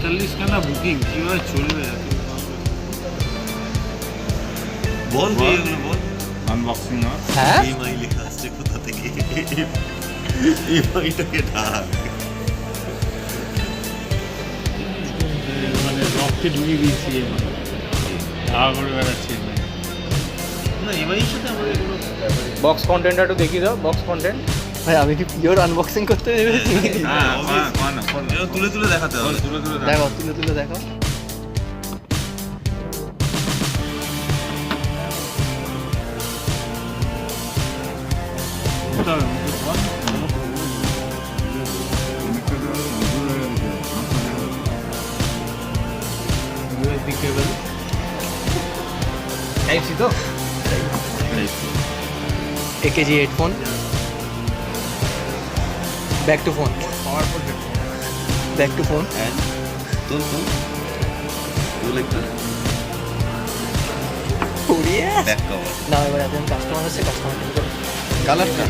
45 খানা বুকিং কিভাবে চলবে? বল কি এগুলো বল। আনবক্সিং আর হ্যাঁ ইএমআই লেখা আসছে কোথা থেকে? ইএমআইটাকে ঢাক। মানে রক্তে ঢুকে গিয়েছি মানে হাওয়া করে বেড়াচ্ছি। না ইএমআইয়ের সাথে আমাদের কোনো ব্যাপারই নেই। বক্স কন্টেন্টটা একটু দেখি দাও বক্স কন্টেন্ট। ভাই আমি কি পিওর আনবক্সিং করতে ভেবেছি? হ্যাঁ এটা তুলে তুলে দেখাতে হবে। দেখো তুলে তুলে দেখো। USB কেবল টাইপ-সি তো AKG headphone back to phone powerful headphone. Back to phone হ্যাঁ তুল তুল তুল একটা পুড়িয়ে ব্যাক কভার না এবার এখন কাস্টমার আছে কাস্টমার কালারটা